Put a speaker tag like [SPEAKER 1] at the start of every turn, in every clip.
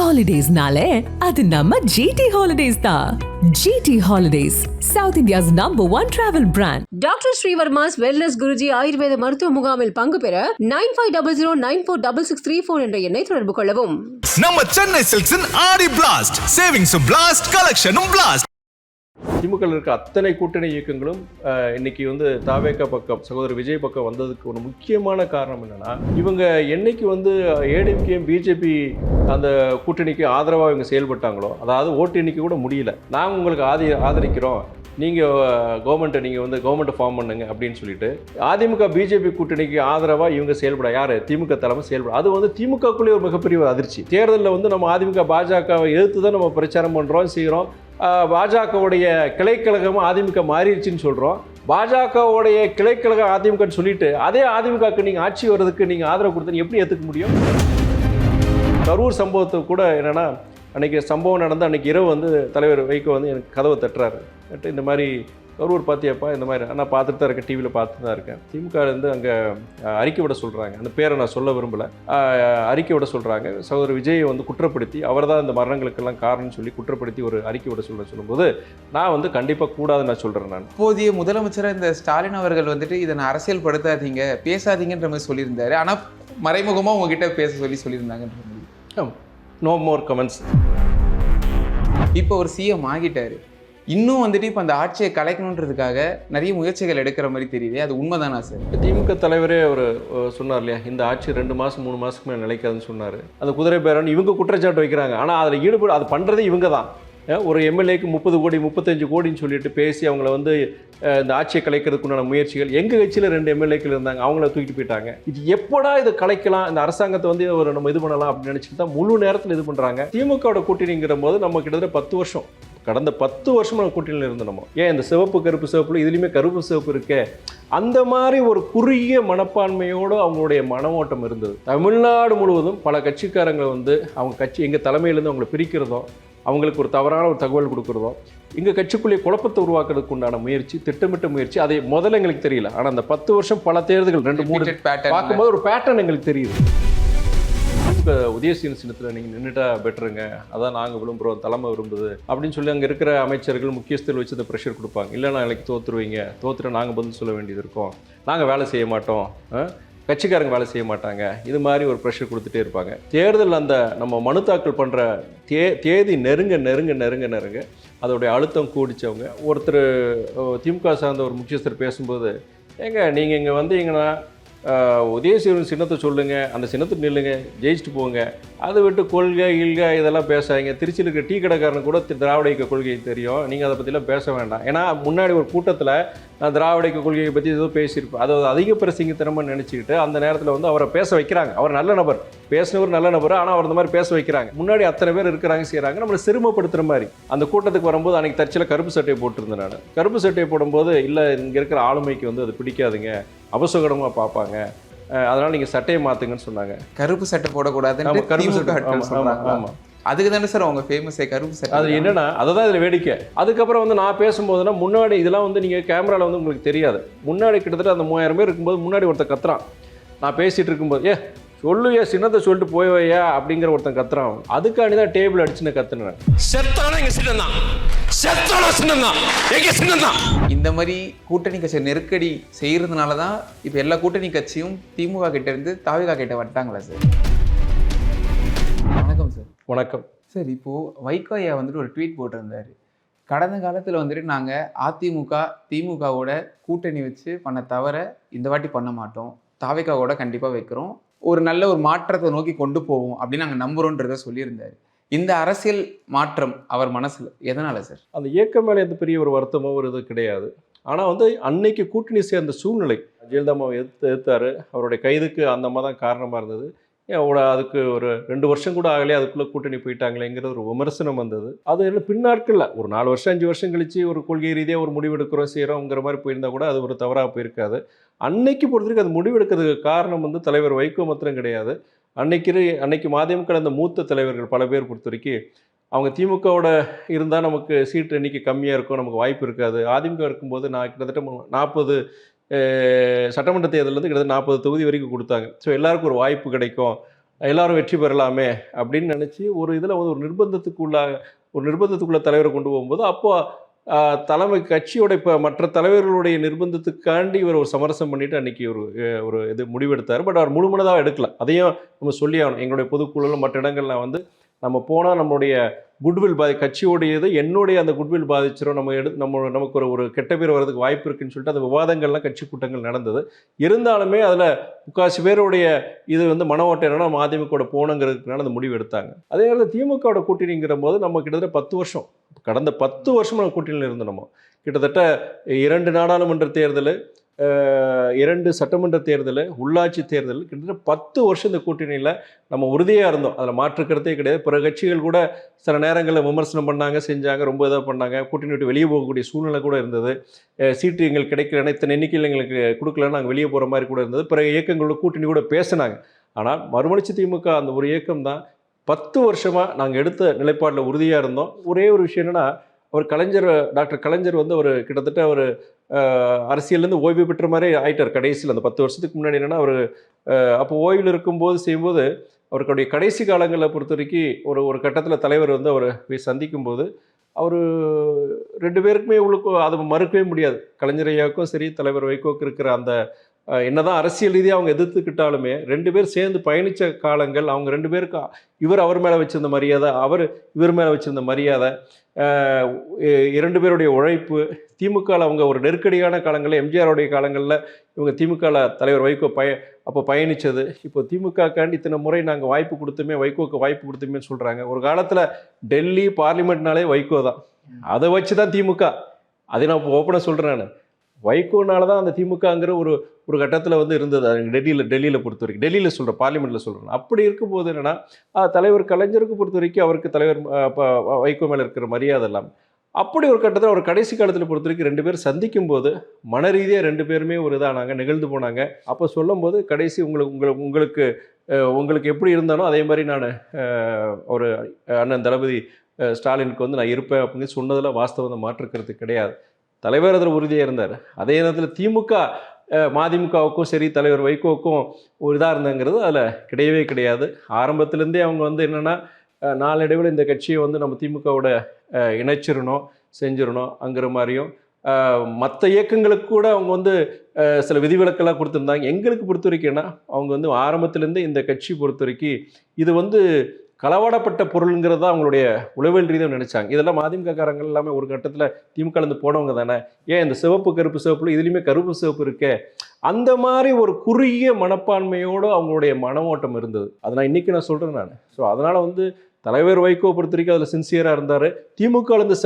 [SPEAKER 1] Holidays-nale, adu namma GT Holidays da. GT Holidays, South India's #1 travel brand.
[SPEAKER 2] Doctor Srivarma's wellness Guruji Ayurveda மருத்துவ முகாமில் பங்கு பெற 9500946634 என்ற எண்ணை தொடர்பு கொள்ளவும்.
[SPEAKER 3] நம்ம சென்னை சில்க்ஸின் ஆடி பிளாஸ்ட், சேவிங்ஸும் பிளாஸ்ட், கலெக்ஷனும் பிளாஸ்ட்.
[SPEAKER 4] திமுக இருக்க அத்தனை கூட்டணி இயக்கங்களும் இன்னைக்கு வந்து தாவேகா பக்கம் சகோதரர் விஜய் பக்கம் வந்ததுக்கு ஒரு முக்கியமான காரணம் என்னன்னா, இவங்க என்னைக்கு வந்து ஏடிஎம்கே பிஜேபி அந்த கூட்டணிக்கு ஆதரவாக இவங்க செயல்பட்டாங்களோ, அதாவது ஓட்டு எண்ணிக்கை கூட முடியல, நாங்கள் உங்களுக்கு ஆதரிக்கிறோம், நீங்கள் கவர்மெண்ட்டை நீங்கள் வந்து கவர்மெண்ட்டை ஃபார்ம் பண்ணுங்க அப்படின்னு சொல்லிட்டு அதிமுக பிஜேபி கூட்டணிக்கு ஆதரவாக இவங்க செயல்பட யார் திமுக தலைமை செயல்பட, அது வந்து திமுகக்குள்ளேயே ஒரு மிகப்பெரிய ஒரு அதிர்ச்சி. தேர்தலில் வந்து நம்ம அதிமுக பாஜகவை எதிர்த்து தான் நம்ம பிரச்சாரம் பண்ணுறோம் செய்கிறோம். பாஜகவுடைய கிளைக்கழகமாக அதிமுக மாறிடுச்சின்னு சொல்கிறோம். பாஜகவுடைய கிளைக்கழகம் அதிமுகன்னு சொல்லிட்டு அதே அதிமுகவுக்கு நீங்கள் ஆட்சி வர்றதுக்கு நீங்கள் ஆதரவு கொடுத்து எப்படி ஏற்றுக்க முடியும்? கரூர் சம்பவத்தை கூட என்னென்னா, அன்றைக்கி சம்பவம் நடந்து அன்றைக்கி இரவு வந்து தலைவர் வைகோ வந்து எனக்கு கதவை தட்டுறாரு. இந்த மாதிரி கரூர் பார்த்தியாப்பா, இந்த மாதிரி நான் பார்த்துட்டு தான் இருக்கேன், டிவியில் பார்த்துட்டு தான் இருக்கேன். திமுக இருந்து அங்கே அறிக்கை விட சொல்கிறாங்க, அந்த பேரை நான் சொல்ல விரும்பலை, அறிக்கை விட சொல்கிறாங்க. சகோதரர் விஜயை வந்து குற்றப்படுத்தி அவர் தான் இந்த மரணங்களுக்கெல்லாம் காரணம்னு சொல்லி குற்றப்படுத்தி ஒரு அறிக்கை விட சொல்லும்போது நான் வந்து கண்டிப்பாக கூடாதுன்னு நான் சொல்கிறேன். நான்
[SPEAKER 5] இப்போதைய முதலமைச்சராக இந்த ஸ்டாலின் அவர்கள் வந்துட்டு இதை அரசியல் படுத்தாதீங்க, பேசாதீங்கன்ற மாதிரி சொல்லியிருந்தாரு. ஆனால் மறைமுகமாக உங்ககிட்ட பேச சொல்லியிருந்தாங்கன்ற மாதிரி.
[SPEAKER 4] No more comments.
[SPEAKER 5] இப்போ ஒரு சிஎம் ஆகிட்டாரு, இன்னும் வந்துட்டு இப்போ அந்த ஆட்சியை கலைக்கணுன்றதுக்காக நிறைய முயற்சிகள் எடுக்கிற மாதிரி தெரியுது. அது உண்மைதானா சார்?
[SPEAKER 4] திமுக தலைவரே ஒரு சொன்னார் இல்லையா, இந்த ஆட்சி 2 மாதம் 3 மாதத்துக்கு மேலே நிலைக்காதுன்னு சொன்னார். அந்த குதிரை பேரன் இவங்க குற்றச்சாட்டு வைக்கிறாங்க. ஆனால் அதில் ஈடுபடு அது பண்ணுறதே இவங்க தான். ஒரு எம்எல்ஏக்கு 30 கோடி 35 கோடின்னு சொல்லிட்டு பேசி அவங்கள வந்து இந்த ஆட்சியை கலைக்கிறதுக்குண்டான முயற்சிகள். எங்கள் கட்சியில் 2 எம்எல்ஏக்கள் இருந்தாங்க, அவங்கள தூக்கிட்டு போயிட்டாங்க. இது எப்படா இதை கலைக்கலாம், இந்த அரசாங்கத்தை வந்து ஒரு நம்ம இது பண்ணலாம் அப்படின்னு நினச்சிட்டு தான் முழு நேரத்தில் இது பண்ணுறாங்க. திமுகவோட கூட்டணிங்கிற போது நம்ம கிட்டத்தட்ட 10 வருஷம், கடந்த 10 வருஷமாக நம்ம கூட்டணியில் இருந்தோம். ஏன் இந்த சிவப்பு கருப்பு சிவப்புல இதுலேயுமே கருப்பு சிவப்பு இருக்கே, அந்த மாதிரி ஒரு குறுகிய மனப்பான்மையோடு அவங்களுடைய மனோட்டம் இருந்தது. தமிழ்நாடு முழுவதும் பல கட்சிக்காரங்களை வந்து அவங்க கட்சி எங்கள் தலைமையிலேருந்து அவங்களை பிரிக்கிறதும், அவங்களுக்கு ஒரு தவறான ஒரு தகவல் கொடுக்குறதும், எங்கள் கட்சிக்குள்ளே குழப்பத்தை உருவாக்குறதுக்கு உண்டான முயற்சி, திட்டமிட்ட முயற்சி. அதை முதல்ல எங்களுக்கு தெரியல, ஆனால் அந்த 10 வருஷம் பல தேர்தல்கள் 2-3 பார்க்கும்போது ஒரு பேட்டர்ன் எங்களுக்கு தெரியுது. உதயசீன சின்னத்தில் நீங்கள் நின்றுட்டா பெட்டருங்க, அதான் நாங்கள் விரும்புகிறோம், தலைமை விரும்புது அப்படின்னு சொல்லி அங்கே இருக்கிற அமைச்சர்கள் முக்கியஸ்தர்கள் வச்சு அந்த ப்ரெஷர் கொடுப்பாங்க. இல்லை நான் நாளைக்கு தோற்றுருவீங்க, தோற்றுட்டு நாங்கள் பதில் சொல்ல வேண்டியது இருக்கும், நாங்கள் வேலை செய்ய மாட்டோம், கட்சிக்காரங்க வேலை செய்ய மாட்டாங்க, இது மாதிரி ஒரு ப்ரெஷர் கொடுத்துட்டே இருப்பாங்க. தேர்தல் அந்த நம்ம மனு தாக்கல் பண்ணுற தேதி நெருங்க அதோடைய அழுத்தம் கூடிச்சவங்க. ஒருத்தர் திமுக சார்ந்த ஒரு முக்கியஸ்தர் பேசும்போது, நீங்கள் இங்கே வந்தீங்கன்னா உதயசீரன் சின்னத்தை சொல்லுங்கள், அந்த சின்னத்தை நில்லுங்க, ஜெயிச்சுட்டு போங்க, அதை விட்டு கொள்கை இதெல்லாம் பேசாதீங்க. திருச்சியில் இருக்கிற டீ கடைக்காரனு கூட திராவிட இயக்க கொள்கை தெரியும், நீங்கள் அதை பற்றிலாம் பேச வேண்டாம். ஏன்னா முன்னாடி ஒரு கூட்டத்தில் நான் திராவிட இயக்க கொள்கையை பற்றி ஏதோ பேசியிருப்பேன், அதாவது அதிக பிரசங்கித்தனமாக நினச்சிக்கிட்டு அந்த நேரத்தில் வந்து அவரை பேச வைக்கிறாங்க. அவர் நல்ல நபர், பேசினவர் நல்ல நபர், ஆனால் அவர் இந்த மாதிரி பேச வைக்கிறாங்க. முன்னாடி அத்தனை பேர் இருக்கிறாங்க, செய்கிறாங்க, நம்மளை சிறுமப்படுத்துகிற மாதிரி. அந்த கூட்டத்துக்கு வரும்போது அன்றைக்கி தற்செயலாக கருப்பு சட்டையை போட்டிருந்தேன். நான் கருப்பு சட்டையை போடும்போது, இல்லை இங்கே இருக்கிற ஆளுமைக்கு வந்து அது பிடிக்காதுங்க, அபசகடமாக பார்ப்பாங்க, அதனால் நீங்கள் சட்டையை மாற்றுங்கன்னு சொன்னாங்க.
[SPEAKER 5] கருப்பு சட்டை போடக்கூடாது, கருப்பு சட்டை. ஆமாம், அதுக்கு தானே சார் அவங்க ஃபேமஸே கருப்பு சட்டை.
[SPEAKER 4] அது என்னன்னா, அதை தான் இதில் வேடிக்கை. அதுக்கப்புறம் வந்து நான் பேசும்போதுனா, முன்னாடி இதெல்லாம் வந்து நீங்கள் கேமராவில் வந்து உங்களுக்கு தெரியாது, முன்னாடி கிட்டத்தட்ட அந்த 3000 பேர் இருக்கும்போது முன்னாடி ஒருத்தர் கத்துறான். நான் பேசிகிட்டு இருக்கும்போது, சொல்லுயா சின்னத்தை சொல்லிட்டு போய்வையா அப்படிங்கிற ஒருத்தன் கத்துறான். அதுக்காண்டி தான் டேபிள் அடிச்சுன்னு கத்துனேன்.
[SPEAKER 5] இந்த மாதிரி கூட்டணி கட்சி நெருக்கடி செய்யறதுனால தான் இப்போ எல்லா கூட்டணி கட்சியும் திமுக கிட்ட இருந்து தாவேகா கிட்ட வந்துட்டாங்களா சார்? வணக்கம் சார்.
[SPEAKER 4] வணக்கம்
[SPEAKER 5] சார். இப்போது வைகோ ஐயா வந்துட்டு ஒரு ட்வீட் போட்டிருந்தாரு, கடந்த காலத்தில் வந்துட்டு நாங்கள் அதிமுக திமுகவோட கூட்டணி வச்சு பண்ண தவிர இந்த வாட்டி பண்ண மாட்டோம், தாவேகாவோட கண்டிப்பாக வைக்கிறோம், ஒரு நல்ல ஒரு மாற்றத்தை நோக்கி கொண்டு போவோம் அப்படின்னு நாங்கள் நம்புகிறோன்றதை சொல்லியிருந்தார். இந்த அரசியல் மாற்றம் அவர் மனசில் எதனால் சார்?
[SPEAKER 4] அந்த இயக்கம் மேலே எந்த பெரிய ஒரு வருத்தமோ ஒரு இது கிடையாது. ஆனால் வந்து அன்னைக்கு கூட்டணி சேர்ந்த சூழ்நிலை, ஜெயலலிதாவை எதிர்த்தார், அவருடைய கைதுக்கு அந்த அம்மா தான் காரணமாக இருந்தது. அதுக்கு ஒரு 2 வருஷம் கூட ஆகலையே அதுக்குள்ளே கூட்டணி போயிட்டாங்களேங்கிற ஒரு விமர்சனம் வந்தது. அது என்ன பின்னாட்களில் ஒரு 4 வருஷம் 5 வருஷம் கழிச்சு ஒரு கொள்கை ரீதியாக ஒரு முடிவெடுக்கிறோம் செய்கிறோங்கிற மாதிரி போயிருந்தால் கூட அது ஒரு தவறாக போயிருக்காது. அன்னைக்கு பொறுத்தவரைக்கும் அது முடிவெடுக்கிறதுக்கு காரணம் வந்து தலைவர் வைகோ மாத்திரம் கிடையாது. அன்னைக்கு மதிமுக அந்த மூத்த தலைவர்கள் பல பேர் பொறுத்த வரைக்கும் அவங்க திமுகவோட இருந்தால் நமக்கு சீட்டு எண்ணிக்கை கம்மியாக இருக்கும், நமக்கு வாய்ப்பு இருக்காது. அதிமுக இருக்கும்போது நான் கிட்டத்தட்ட 40 சட்டமன்ற தேர்தலேருந்து கிட்டத்தட்ட 40 தொகுதி வரைக்கும் கொடுத்தாங்க. ஸோ எல்லாருக்கும் ஒரு வாய்ப்பு கிடைக்கும், எல்லாரும் வெற்றி பெறலாமே அப்படின்னு நினச்சி ஒரு இதில் வந்து ஒரு நிர்பந்தத்துக்குள்ள தலைவரை கொண்டு போகும்போது அப்போ தலைமை கட்சியோட இப்போ மற்ற தலைவர்களுடைய நிர்பந்தத்துக்காண்டி இவர் ஒரு சமரசம் பண்ணிட்டு அன்றைக்கி ஒரு இது முடிவெடுத்தார். பட் அவர் முழுமனதாக எடுக்கல. அதையும் நம்ம சொல்லி ஆகணும். எங்களுடைய பொதுக்குழுவில் மற்ற இடங்கள்ல வந்து நம்ம போனால் நம்மளுடைய குட்வில் கட்சியோடையது என்னுடைய அந்த குட்வில் பாதிச்சிடும், நமக்கு ஒரு கெட்ட பேர் வர்றதுக்கு வாய்ப்பு இருக்குன்னு சொல்லிட்டு அந்த விவாதங்கள்லாம் கட்சி கூட்டங்கள் நடந்தது. இருந்தாலுமே அதில் முக்காசி பேருடைய இது வந்து மன ஓட்டம் என்னன்னா நம்ம அதிமுக போகணுங்கிறதுக்குனால அந்த முடிவு எடுத்தாங்க. அதே நேரத்தில் திமுகவோட கூட்டணிங்கிற போது நம்ம கிட்டத்தட்ட 10 வருஷம், கடந்த 10 வருஷம் நம்ம கூட்டணியில் இருந்தோம். நம்ம கிட்டத்தட்ட 2 நாடாளுமன்ற தேர்தல், 2 சட்டமன்ற தேர்தல், உள்ளாட்சி தேர்தல், கிட்டத்தட்ட 10 வருஷம் இந்த கூட்டணியில் நம்ம உறுதியாக இருந்தோம். அதில் மாற்றுக்கிறதே கிடையாது. பிற கட்சிகள் கூட சில நேரங்களில் விமர்சனம் பண்ணாங்க, செஞ்சாங்க, ரொம்ப இதாக பண்ணாங்க. கூட்டணி விட்டு வெளியே போகக்கூடிய சூழ்நிலை கூட இருந்தது. சீட்டு எங்களுக்கு கிடைக்கலன்னா இத்தனை எண்ணிக்கையில் எங்களுக்கு கொடுக்கலன்னு நாங்கள் வெளியே போகிற மாதிரி கூட இருந்தது. பிற இயக்கங்களோட கூட்டணி கூட பேசினாங்க. ஆனால் மறுமலர்ச்சி திமுக அந்த ஒரு இயக்கம் தான் 10 வருஷமாக நாங்கள் எடுத்த நிலைப்பாட்டில் உறுதியாக இருந்தோம். ஒரே ஒரு விஷயம் என்னென்னா, டாக்டர் கலைஞர் வந்து ஒரு கிட்டத்தட்ட ஒரு அரசியல்லேருந்து ஓய்வு பெற்ற மாதிரி ஆயிட்டார் கடைசியில். அந்த 10 வருஷத்துக்கு முன்னாடி என்னென்னா அவர் அப்போ ஓய்வில் இருக்கும்போது செய்யும்போது அவருடைய கடைசி காலங்களில் பொறுத்த வரைக்கும் ஒரு கட்டத்தில் தலைவர் வந்து அவர் போய் சந்திக்கும்போது அவர் 2 பேருக்குமே அதை மறுக்கவே முடியாது. கலைஞர் ஐயாவுக்கும் சரி தலைவர் வைகோவுக்கு இருக்கிற அந்த என்னதான் அரசியல் ரீதியாக அவங்க எதிர்த்துக்கிட்டாலுமே 2 பேர் சேர்ந்து பயணித்த காலங்கள், அவங்க 2 பேருக்கு இவர் அவர் மேலே வச்சிருந்த மரியாதை, அவர் இவர் மேலே வச்சிருந்த மரியாதை, 2 பேருடைய உழைப்பு, திமுகவில் அவங்க ஒரு நெருக்கடியான காலங்களில் எம்ஜிஆருடைய காலங்களில் இவங்க திமுகவில் தலைவர் வைகோ அப்போ பயணித்தது. இப்போ திமுகக்காண்டி இத்தனை முறை நாங்கள் வாய்ப்பு கொடுத்துமே, வைகோக்கு வாய்ப்பு கொடுத்துமேன்னு சொல்கிறாங்க. ஒரு காலத்தில் டெல்லி பார்லிமெண்ட்னாலே வைகோ தான், அதை வச்சு தான் திமுக. அதை நான் இப்போ ஓப்பனாக சொல்கிறேன். நான் வைகோனால தான் அந்த திமுகங்கிற ஒரு கட்டத்தில் வந்து இருந்தது. டெல்லியில் பொறுத்த வரைக்கும், டெல்லியில் சொல்கிறேன், பார்லிமெண்ட்டில் சொல்கிறேன். அப்படி இருக்கும்போது என்னென்னா தலைவர் கலைஞருக்கு பொறுத்த வரைக்கும் அவருக்கு தலைவர் வைகோ மேலே இருக்கிற மரியாதை இல்லாமல் அப்படி ஒரு கட்டத்தில் ஒரு கடைசி காலத்தில் பொறுத்த வரைக்கும் 2 பேர் சந்திக்கும் போது மன ரீதியாக 2 பேருமே ஒரு இதானாங்க, நிகழ்ந்து போனாங்க. அப்போ சொல்லும் போது கடைசி உங்களுக்கு எப்படி இருந்தானோ அதே மாதிரி நான் ஒரு அண்ணன் தளபதி ஸ்டாலினுக்கு வந்து நான் இருப்பேன் அப்படின்னு சொன்னதில் வாஸ்தவத்தை மாற்றுக்கிறது கிடையாது. தலைவர் அதில் உறுதியாக இருந்தார். அதே நேரத்தில் திமுக மதிமுகவுக்கும் சரி தலைவர் வைகோவுக்கும் ஒரு இதாக இருந்தாங்கிறது அதில் கிடையவே கிடையாது. ஆரம்பத்துலேருந்தே அவங்க வந்து என்னென்னா நாளடைவில் இந்த கட்சியை வந்து நம்ம திமுகவோட இணைச்சிடணும், செஞ்சிடணும் அங்கிற மாதிரியும் மற்ற இயக்கங்களுக்கு கூட அவங்க வந்து சில விதிவிலக்கெல்லாம் கொடுத்துருந்தாங்க. எங்களுக்கு பொறுத்த வரைக்கும்னா அவங்க வந்து ஆரம்பத்துலேருந்து இந்த கட்சி பொறுத்த வரைக்கும் இது வந்து களவாடப்பட்ட பொருளுங்கிறது தான் அவங்களுடைய உளவியல் ரீதியாக நினைச்சாங்க. இதெல்லாம் மதிமுககாரங்கள் எல்லாமே ஒரு கட்டத்தில் திமுகலேருந்து போனவங்க தானே, ஏன் இந்த சிவப்பு கருப்பு சிவப்புல இதுலேயுமே கருப்பு சிவப்பு இருக்கே, அந்த மாதிரி ஒரு குறுகிய மனப்பான்மையோடு அவங்களுடைய மனோட்டம் இருந்தது. அதை நான் இன்றைக்கி நான் சொல்கிறேன் நான். ஸோ அதனால் வந்து தலைவர் வைகோ பொறுத்த வரைக்கும் அதில் சின்சியராக இருந்தார். திமுகலேருந்து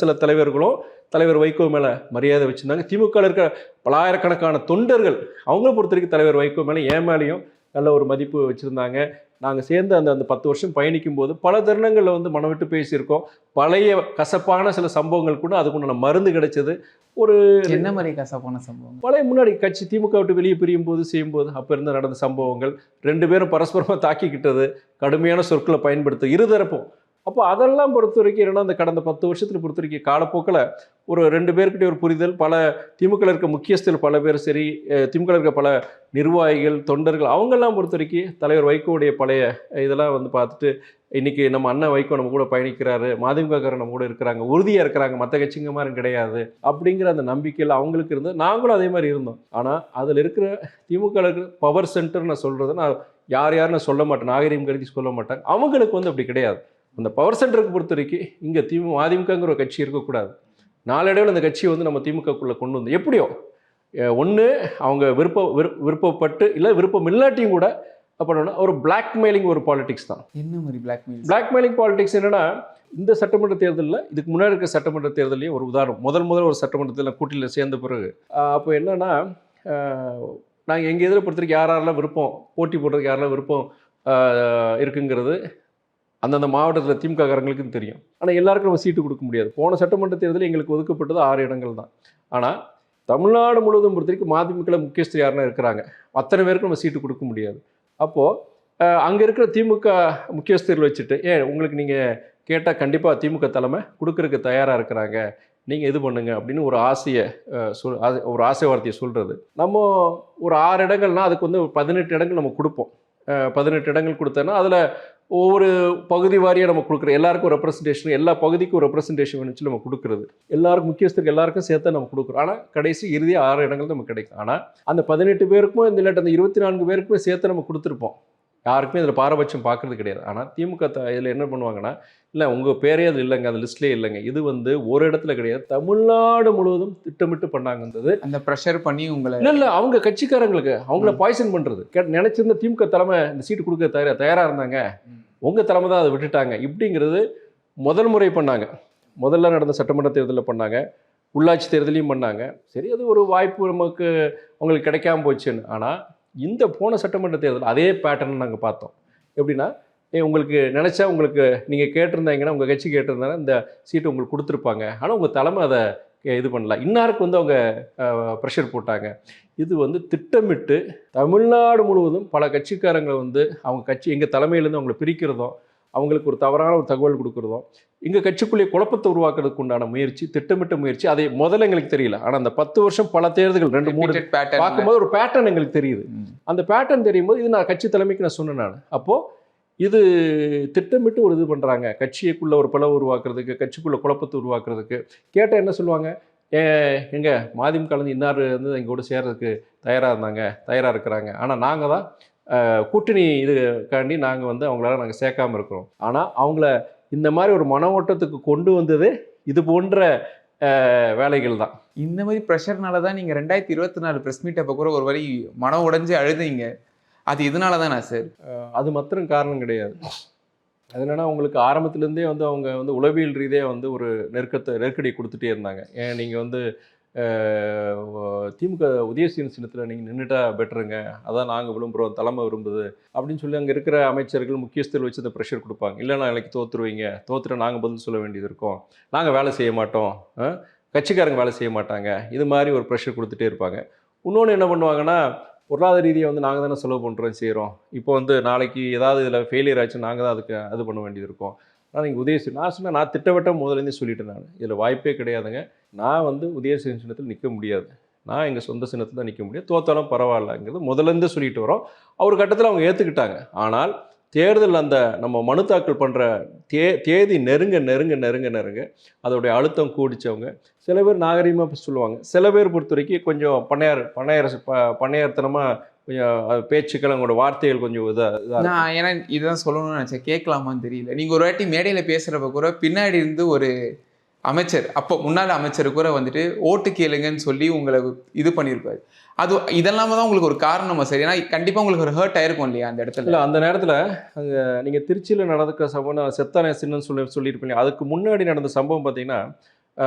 [SPEAKER 4] சில தலைவர்களும் தலைவர் வைகோ மேலே மரியாதை வச்சுருந்தாங்க. திமுகவில் இருக்க பலாயிரக்கணக்கான தொண்டர்கள் அவங்கள பொறுத்த வரைக்கும் தலைவர் வைகோ மேலே மேலேயும் நல்ல ஒரு மதிப்பு வச்சுருந்தாங்க. நாங்கள் சேர்ந்து அந்த 10 வருஷம் பயணிக்கும் போது பல தருணங்களில் வந்து மனம் விட்டு பேசியிருக்கோம். பழைய கசப்பான சில சம்பவங்கள் கூட அதுக்குண்டான மருந்து கிடைச்சது. ஒரு
[SPEAKER 5] என்ன மாதிரி கசப்பான சம்பவம்?
[SPEAKER 4] பழைய முன்னாடி கட்சி திமுக விட்டு வெளியே பிரியும் போது செய்யும்போது அப்போ இருந்து நடந்த சம்பவங்கள், 2 பேரும் பரஸ்பரமாக தாக்கிக்கிட்டது, கடுமையான சொற்களை பயன்படுத்த இருதரப்பும். அப்போ அதெல்லாம் பொறுத்த வரைக்கும் என்னென்னா அந்த கடந்த 10 வருஷத்தில் பொறுத்த வரைக்கும் காலப்போக்கில் ஒரு 2 பேர்கிட்ட ஒரு புரிதல், பல திமுகவில் இருக்க முக்கியஸ்தர்கள் பல பேர் சரி, திமுகவில் இருக்க பல நிர்வாகிகள் தொண்டர்கள் அவங்கெல்லாம் பொறுத்த வரைக்கும் தலைவர் வைகோவுடைய பழைய இதெல்லாம் வந்து பார்த்துட்டு இன்றைக்கி நம்ம அண்ணன் வைகோ நம்ம கூட பயணிக்கிறாரு, மதிமுககாரர் நம்ம கூட இருக்கிறாங்க, உறுதியாக இருக்கிறாங்க, மற்ற கட்சிங்க மாதிரி கிடையாது அப்படிங்கிற அந்த நம்பிக்கையில் அவங்களுக்கு இருந்து நாங்களும் அதே மாதிரி இருந்தோம். ஆனால் அதில் இருக்கிற திமுகவில் இருக்கிற பவர் சென்டர் நான் சொல்கிறது நான் யாருன்னு சொல்ல மாட்டேன், நாகரீகம் கருதி சொல்ல மாட்டாங்க. அவங்களுக்கு வந்து அப்படி கிடையாது. அந்த பவர் சென்டருக்கு பொறுத்த வரைக்கும் இங்கே மதிமுகங்கிற ஒரு கட்சி இருக்கக்கூடாது. நாளடைவில் அந்த கட்சியை வந்து நம்ம திமுகக்குள்ளே கொண்டு வந்து எப்படியோ ஒன்று அவங்க விருப்பப்பட்டு இல்லை விருப்பம் இல்லாட்டியும் கூட பண்ணோன்னா ஒரு பிளாக்மெயிலிங் ஒரு பாலிடிக்ஸ் தான்.
[SPEAKER 5] என்ன மாதிரி
[SPEAKER 4] பிளாக்மெயிலிங் பாலிடிக்ஸ் என்னென்னா, இந்த சட்டமன்ற தேர்தலில் இதுக்கு முன்னாடி இருக்கிற சட்டமன்ற தேர்தலையும் ஒரு உதாரணம், முதல் ஒரு சட்டமன்றத்தில் கூட்டணியில் சேர்ந்த பிறகு அப்போ என்னென்னா நாங்கள் எங்கள் இதில் பொறுத்த வரைக்கும் யாரெல்லாம் விருப்பம் போட்டி போடுறதுக்கு யாரெல்லாம் விருப்பம் இருக்குங்கிறது அந்தந்த மாவட்டத்தில் திமுககாரங்களுக்கும் தெரியும். ஆனால் எல்லாருக்கும் நம்ம சீட்டு கொடுக்க முடியாது. போன சட்டமன்ற தேர்தலில் எங்களுக்கு ஒதுக்கப்பட்டது 6 இடங்கள் தான். ஆனால் தமிழ்நாடு முழுவதும் பொறுத்த வரைக்கும் மதிமுக முக்கியஸ்தர் யாருன்னா இருக்கிறாங்க, அத்தனை பேருக்கு நம்ம சீட்டு கொடுக்க முடியாது. அப்போது அங்கே இருக்கிற திமுக முக்கியஸ்தர்கள் வச்சுட்டு உங்களுக்கு நீங்கள் கேட்டால் கண்டிப்பாக திமுக தலைமை கொடுக்கறதுக்கு தயாராக இருக்கிறாங்க, நீங்கள் இது பண்ணுங்க அப்படின்னு ஒரு ஆசை வார்த்தையை சொல்கிறது. நம்ம ஒரு 6 இடங்கள்னால் அதுக்கு வந்து ஒரு 18 இடங்கள் நம்ம கொடுப்போம். 18 இடங்கள் கொடுத்தேன்னா அதில் ஒவ்வொரு பகுதி வாரியாக நம்ம கொடுக்குறோம். எல்லாருக்கும் ரெப்ரஸன்டேஷன், எல்லா பகுதிக்கும் ரெப்ரஸன்டேஷன் வேணுச்சு நம்ம கொடுக்குறது. எல்லாருக்கும் முக்கியஸ்தருக்கு எல்லாருக்கும் சேர்த்து நம்ம கொடுக்குறோம். ஆனால் கடைசி இறுதியாக 6 இடங்கள் நமக்கு கிடைக்கும். ஆனால் அந்த 18 பேருக்கும் இந்த இல்லாட்ட அந்த 24 பேருக்குமே சேர்த்து நம்ம கொடுத்துருப்போம். யாருக்குமே இதில் பாரபட்சம் பார்க்குறது கிடையாது. ஆனால் திமுக இதில் என்ன பண்ணுவாங்கன்னா, இல்லை உங்கள் பேரே அது இல்லைங்க, அது லிஸ்ட்லேயே இல்லைங்க. இது வந்து ஒரு இடத்துல கிடையாது, தமிழ்நாடு முழுவதும் திட்டமிட்டு பண்ணாங்கன்றது.
[SPEAKER 5] அந்த ப்ரெஷர் பண்ணி உங்களை
[SPEAKER 4] இல்லை அவங்க கட்சிக்காரங்களுக்கு அவங்கள பாய்சன் பண்ணுறது. நினச்சிருந்த திமுக தலைமை இந்த சீட்டு கொடுக்க தயாராக இருந்தாங்க, உங்கள் தலைமை தான் அதை விட்டுட்டாங்க இப்படிங்கிறது முதல் முறை பண்ணாங்க. முதல்ல நடந்த சட்டமன்ற தேர்தலில் பண்ணாங்க, உள்ளாட்சி தேர்தலையும் பண்ணாங்க. சரி, அது ஒரு வாய்ப்பு நமக்கு அவங்களுக்கு கிடைக்காம போச்சுன்னு. ஆனால் இந்த போன சட்டமன்ற தேர்தல் அதே பேட்டர்ன் நாங்கள் பார்த்தோம். எப்படின்னா, உங்களுக்கு நினச்சா உங்களுக்கு நீங்கள் கேட்டிருந்தாங்கன்னா, உங்கள் கட்சி கேட்டிருந்தாங்கன்னா இந்த சீட்டு உங்களுக்கு கொடுத்துருப்பாங்க. ஆனால் உங்கள் தலைமை அதை இது பண்ணல. இன்னாருக்கு வந்து அவங்க ப்ரெஷர் போட்டாங்க. இது வந்து திட்டமிட்டு தமிழ்நாடு முழுவதும் பல கட்சிக்காரங்களை வந்து அவங்க கட்சி எங்கள் தலைமையிலேருந்து அவங்களை பிரிக்கிறதும், அவங்களுக்கு ஒரு தவறான ஒரு தகவல் கொடுக்குறதும், எங்கள் கட்சிக்குள்ளேயே குழப்பத்தை உருவாக்குறதுக்கு உண்டான முயற்சி, திட்டமிட்ட முயற்சி. அதை முதல்ல எங்களுக்கு தெரியல. ஆனால் அந்த 10 வருஷம் பல தேர்தல்கள் 2-3 பார்க்கும்போது ஒரு பேட்டர்ன் எங்களுக்கு தெரியுது. அந்த பேட்டர்ன் தெரியும் போது இது நான் கட்சி தலைமைக்கு நான் சொன்னேன். நான் அப்போது இது திட்டமிட்டு ஒரு இது பண்ணுறாங்க, கட்சிக்குள்ளே ஒரு பிளவு உருவாக்குறதுக்கு, கட்சிக்குள்ளே குழப்பத்தை உருவாக்குறதுக்கு. கேட்டால் என்ன சொல்லுவாங்க, எங்க மதிமுக கலந்து இன்னார் வந்து எங்கூட சேர்றதுக்கு தயாராக இருக்கிறாங்க. ஆனால் நாங்கள் தான் கூட்டணி இதுக்காண்டி நாங்கள் வந்து அவங்களால நாங்கள் சேர்க்காமல் இருக்கிறோம். ஆனால் அவங்கள இந்த மாதிரி ஒரு மன ஓட்டத்துக்கு கொண்டு வந்தது இது போன்ற வேலைகள் தான்.
[SPEAKER 5] இந்த மாதிரி ப்ரெஷர்னால தான் நீங்கள் 2024 ப்ரெஸ் மீட் அப்போ கூட ஒரு வரி மனம் உடைஞ்சு அழுதுங்க. அது இதனால தானா சார்?
[SPEAKER 4] அது மாத்திரம் காரணம் கிடையாது. அது என்னென்னா, உங்களுக்கு ஆரம்பத்துலேருந்தே வந்து அவங்க வந்து உளவியல் ரீதியாக வந்து ஒரு நெருக்கடி கொடுத்துட்டே இருந்தாங்க. ஏன் நீங்கள் வந்து திமுக உதயசூரியன் சின்னத்தில் நீங்கள் நின்றுட்டா பெட்டருங்க, அதான் நாங்கள் விரும்புகிறோம், தலைமை விரும்புது அப்படின்னு சொல்லி அங்கே இருக்கிற அமைச்சர்கள் முக்கியஸ்தர்கள் வச்சு அந்த ப்ரெஷர் கொடுப்பாங்க. இல்லைனா நாளைக்கு தோற்றுருவீங்க, தோற்றுட்டு நாங்கள் பதில் சொல்ல வேண்டியது இருக்கும், நாங்கள் வேலை செய்ய மாட்டோம், கட்சிக்காரங்க வேலை செய்ய மாட்டாங்க, இது மாதிரி ஒரு ப்ரெஷர் கொடுத்துட்டே இருப்பாங்க. இன்னொன்று என்ன பண்ணுவாங்கன்னா, பொருளாதார ரீதியாக வந்து நாங்கள் தானே செலவு பண்ணுறோம் செய்கிறோம், இப்போ வந்து நாளைக்கு ஏதாவது இதில் ஃபெயிலியர் ஆச்சு நாங்கள் தான் அதுக்கு அது பண்ண வேண்டியது இருக்கும். ஆனால் நீங்கள் உதயசூரியன் நான் சொன்னேன், நான் திட்டவட்டம் முதலேருந்தே சொல்லிட்டேன். நான் இதில் வாய்ப்பே கிடையாதுங்க, நான் வந்து உதயசூரியன் சின்னத்தில் நிற்க முடியாது, நான் எங்கள் சொந்த சின்னத்தில் தான் நிற்க முடியாது, தோத்தாலும் பரவாயில்லங்கிறது முதலேருந்து சொல்லிட்டு வரோம். ஒரு கட்டத்தில் அவங்க ஏற்றுக்கிட்டாங்க. ஆனால் தேர்தல் அந்த நம்ம மனு தாக்கல் பண்ணுற தேதி நெருங்க அதோடைய அழுத்தம் கூடிச்சவங்க சில பேர் நாகரிகமாக சொல்லுவாங்க, சில பேர் பொறுத்த வரைக்கும் கொஞ்சம் பண்ணையார்த்தனமாக கொஞ்சம் பேச்சுக்கள், அவங்களோட வார்த்தைகள் கொஞ்சம் இதாக.
[SPEAKER 5] நான் ஏன்னா இதுதான் சொல்லணும்னு நினச்சேன், கேட்கலாமான்னு தெரியல. நீங்கள் ஒரு வாட்டி மேடையில் பேசுகிறப்ப கூட பின்னாடி இருந்து ஒரு அமைச்சர், அப்போ முன்னாள் அமைச்சர் கூட வந்துட்டு ஓட்டு கேளுங்கன்னு சொல்லி உங்களை இது பண்ணியிருப்பாரு. அது இதெல்லாம தான் உங்களுக்கு ஒரு காரணமா சரி? ஏன்னா கண்டிப்பாக உங்களுக்கு ஒரு ஹர்ட் ஆயிருக்கும் இல்லையா அந்த இடத்துல?
[SPEAKER 4] இல்லை, அந்த நேரத்தில் அங்கே நீங்கள் திருச்சியில் நடந்த சம்பவம் செத்தானே சின்னன்னு சொல்லியிருப்பீங்க. அதுக்கு முன்னாடி நடந்த சம்பவம் பார்த்தீங்கன்னா,